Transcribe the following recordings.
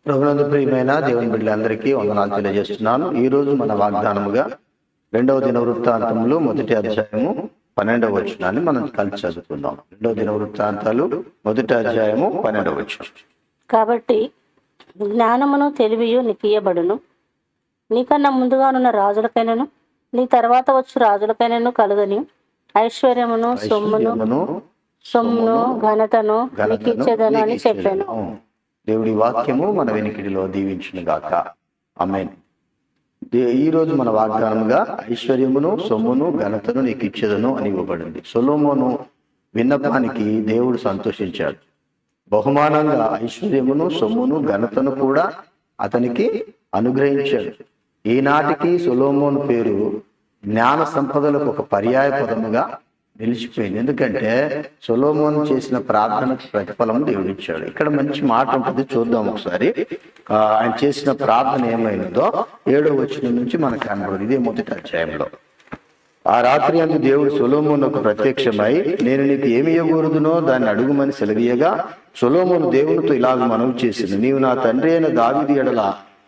ప్రభునందు ప్రియమైన దేవుని బిడ్డలందరికీ వందనాలు తెలియజేస్తున్నాను. ఈ రోజు మన వాగ్దానముగా 2వ దినవృత్తాంతములు 1వ అధ్యాయము 12వ వచనాన్ని మనం కలిసి చదువుకుందాం. 2వ దినవృత్తాంతాలు 1వ అధ్యాయము 12వ వచనం. కాబట్టి జ్ఞానమును తెలివియు నీకు ఇయ్యబడును, నీకన్నా ముందుగానున్న రాజులకైనను నీ తర్వాత వచ్చు రాజులకైనను కలుగని ఐశ్వర్యమును సొమ్మును ఘనతను నీకు ఇచ్చేదను అని చెప్పాను. దేవుడి వాక్యము మన వెనికిడిలో దీవించును గాక. ఆమేన్. ఈ రోజు మన వాగ్దానముగా ఐశ్వర్యమును సొమ్మును ఘనతను నీకు ఇచ్చేదను అని ఇవ్వబడింది. సొలొమోను విన్నపానికి దేవుడు సంతోషించాడు. బహుమానంగా ఐశ్వర్యమును సొమ్మును ఘనతను కూడా అతనికి అనుగ్రహించాడు. ఈనాటికి సొలొమోను పేరు జ్ఞాన సంపదలకు ఒక పర్యాయ పదముగా నిలిచిపోయింది. ఎందుకంటే సొలొమోను చేసిన ప్రార్థనకు ప్రతిఫలం దేవుడిచ్చాడు. ఇక్కడ మంచి మాట ఉంటుంది, చూద్దాం ఒకసారి. ఆయన చేసిన ప్రార్థన ఏమైందో 7వ వచనం నుంచి మనకు కనబడుతుంది. ఇదే 1వ అధ్యాయంలో. ఆ రాత్రి అందు దేవుడు సొలొమోనుకు ప్రత్యక్షమై, నేను నీకు ఏమి ఇవ్వకూడదునో దాన్ని అడుగుమని సెలవీయగా, సొలొమోను దేవునితో ఇలాగ మనవి చేసింది, నీవు నా తండ్రి అయిన దావీదు ఎడల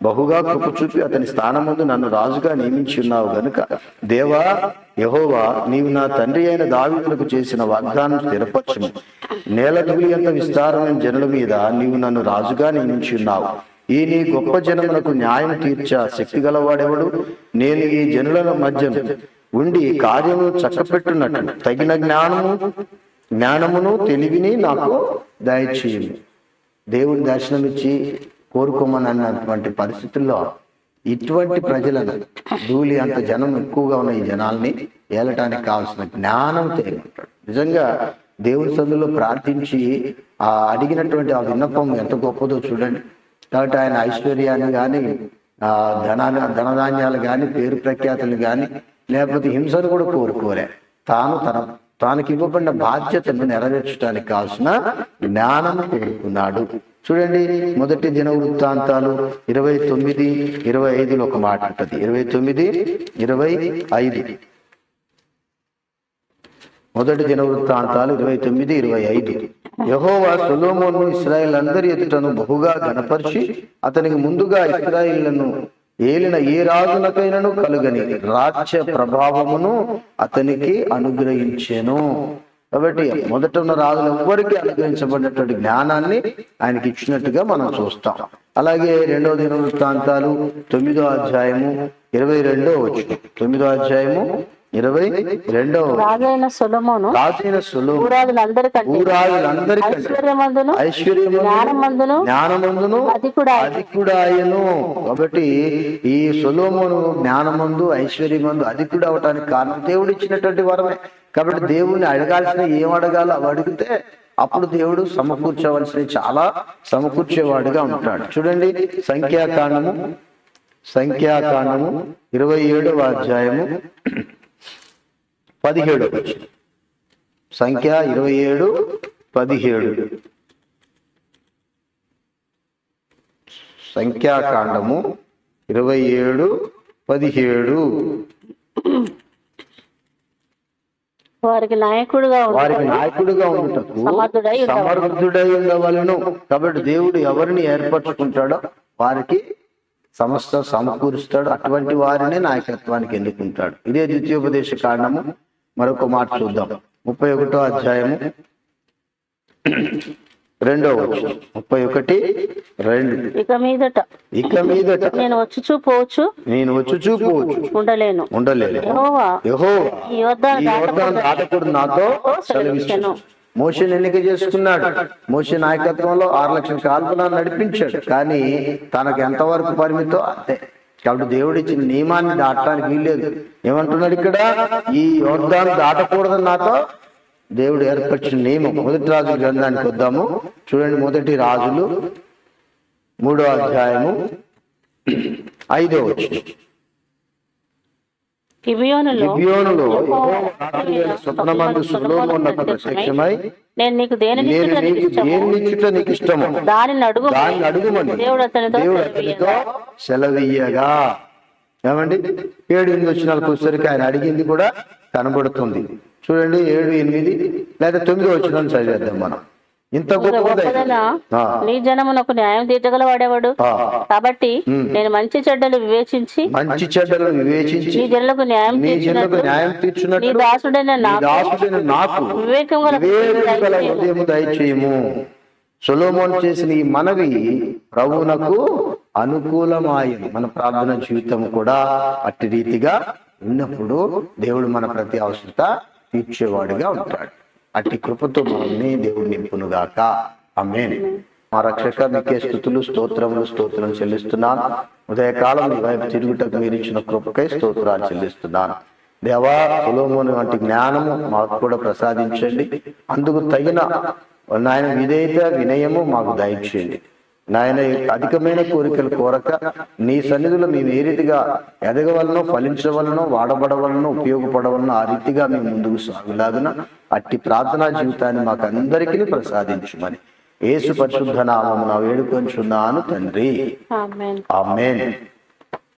బహుగా కృప చూపి అతని స్థానమందు నన్ను రాజుగా నియమించి ఉన్నావు గనుక, దేవా యెహోవా, నీవు నా తండ్రి అయిన దావీదులకు చేసిన వాగ్దానం స్థిరపరచుము. నేల ధూళి అంత విస్తారమైన జనుల మీద నీవు నన్ను రాజుగా నియమించి ఉన్నావు. ఈ నీ గొప్ప జనములకు న్యాయం తీర్చా శక్తి గలవాడెవడు? నేను ఈ జనుల మధ్య ఉండి కార్యమును చక్కపెట్టున్నట్టు తగిన జ్ఞానమును తెలివిని నాకు దయచేయము. దేవుని దర్శనమిచ్చి కోరుకోమని అన్నటువంటి పరిస్థితుల్లో ఇటువంటి ప్రజలను, ధూళి అంత జనం ఎక్కువగా ఉన్న ఈ జనాల్ని ఏలటానికి కావాల్సిన జ్ఞానం తెలియమంటాడు. నిజంగా దేవుని సందులో ప్రార్థించి అడిగినటువంటి ఆ విన్నపం ఎంత గొప్పదో చూడండి. కాబట్టి ఆయన ఐశ్వర్యాన్ని కానీ ధనధాన్యాలు కానీ పేరు ప్రఖ్యాతులు కానీ లేకపోతే హింసను కూడా కోరుకోలే. తనకి ఇవ్వబడిన బాధ్యతను నెరవేర్చడానికి కావాల్సిన జ్ఞానం కోరుకున్నాడు. చూడండి, 1వ దినవృత్తాంతాలు 29:25 ఒక మాట ఉంటుంది. 29:25. 1వ దినవృత్తాంతాలు 29:25. యెహోవా సొలొమోను ఇశ్రాయేలు అందరి ఎదుటను బహుగా ఘనపరిచి అతనికి ముందుగా ఇశ్రాయేలును ఏలిన ఏ రాజులకైనను కలుగని రాజ్య ప్రభావమును అతనికి అనుగ్రహించెను. కాబట్టి మొదట ఉన్న రాజులు ఎవ్వరికి అనుగ్రహించబడినటువంటి జ్ఞానాన్ని ఆయనకి ఇచ్చినట్టుగా మనం చూస్తాం. అలాగే 2వ దినవృత్తాంతాలు 9వ అధ్యాయము 22వ వచనం. 9వ అధ్యాయము 22వ రాజైన సొలొమోను జ్ఞానమందును అధికుడాయను. కాబట్టి ఈ సొలొమోను జ్ఞానమందు ఐశ్వర్యమందు అధికుడు అవటానికి కారణం దేవుడు ఇచ్చినటువంటి వరమే. కాబట్టి దేవుణ్ణి అడగాల్సిన ఏం అడగాలో అవి అడిగితే అప్పుడు దేవుడు సమకూర్చవలసిన చాలా సమకూర్చేవాడుగా ఉంటాడు. చూడండి, సంఖ్యాకాండము 27వ అధ్యాయము 17వ వచనం. సంఖ్య 27:17. సంఖ్యాకాండము 27:17. వారికి నాయకుడుగా ఉండుటకు సమర్థుడై ఉండవలెను. కాబట్టి దేవుడు ఎవరిని ఏర్పరచుకుంటాడో వారికి సమస్త సమకూరుస్తాడు. అటువంటి వారిని నాయకత్వానికి ఎన్నుకుంటాడు. ఇదే ద్వితీయోపదేశ కాండము. మరొక మాట చూద్దాం. 31వ అధ్యాయము 2వ వచనం. 31:2. ఇక మీదట నేను వచ్చుచూ పోవచ్చు ఉండలేను. యెహోవా ఈ యోర్దాను దాటకుడు నాతో సెలవిచ్చెను. మోషేని ఎన్నిక చేసుకున్నాడు. మోషే నాయకత్వంలో 6 లక్షల కాల్పులను నడిపించాడు. కానీ తనకు ఎంతవరకు పరిమితో అంతే. కాబట్టి దేవుడు ఇచ్చిన నియమాన్ని దాటడానికి వీల్లేదు. ఏమంటున్నాడు ఇక్కడ? ఈ యోర్దాను దాటకూడదని నాతో దేవుడు ఏర్పరిచిన నియమం. 1వ రాజుల గ్రంథానికి వద్దాము. చూడండి, 1వ రాజులు 3వ అధ్యాయము 5వ వచనం. గిబియోనులో స్వప్నమందు సొలొమోనుకు ప్రత్యక్షమై, నేను నీకు దేనినిచ్చుట నీకు ఇష్టము దానిని అడుగుమని దేవుడు అతనితో సెలవీయగా. ఏమండి, 7-8 వచనాలకు వచ్చేసరికి ఆయన అడిగింది కూడా కనబడుతుంది. చూడండి, 7-8 లేదా 9వ వచనం చదివేద్దాం మనం. ఇంత గొప్పదైన గొప్పదైన ఆ, నీ జనమునకు న్యాయం తీర్చగలవాడేవాడు. ఆ, కాబట్టి నేను మంచి చెడ్డలు వివేచించి మంచి చెడ్డలను వివేచించి నీ జనులకు న్యాయం నీ జనులకు తీర్చినట్లు న్యాయం నీ తీర్చున్నట్లు దాసుడైన నీ నాకు దాసుడైన నాకు వివేకం గల వివేకం గల హృదయము దయచేయము. సొలొమోను చేసిన ఈ మనవి ప్రభువునకు అనుకూలమాయను. మన ప్రార్థన జీవితం కూడా అట్టి రీతిగా ఉన్నప్పుడు దేవుడు మన ప్రతి అవసరత తీర్చేవాడిగా ఉంటాడు. అట్టి కృపతో మనల్ని దేవుడు నింపునుగాక. ఆమేన్. మా రక్షక మీకే స్తుతులు స్తోత్రం చెల్లిస్తున్నాను. ఉదయకాలం మీ వైపు తిరుగుటకు మీరు ఇచ్చిన కృపకై స్తోత్రాలు చెల్లిస్తున్నాను. దేవా, సొలొమోను వంటి జ్ఞానము మాకు కూడా ప్రసాదించండి. అందుకు తగిన నాయన విధేయత వినయము మాకు దయచేయండి. నాయన అధికమైన కోరికలు కోరక నీ సన్నిధిలో మేము ఏ రీతిగా ఎదగవలనో, ఫలించవలనో, వాడబడవలనో, ఉపయోగపడవలనో ఆ రీతిగా మేము ముందుకు సాగులాగున అట్టి ప్రార్థనా జీవితాన్ని మాకు అందరికీ ప్రసాదించుమని యేసు పరిశుద్ధ నామమున వేడుకొంచున్నాను తండ్రి. ఆమేన్. ఆమేన్.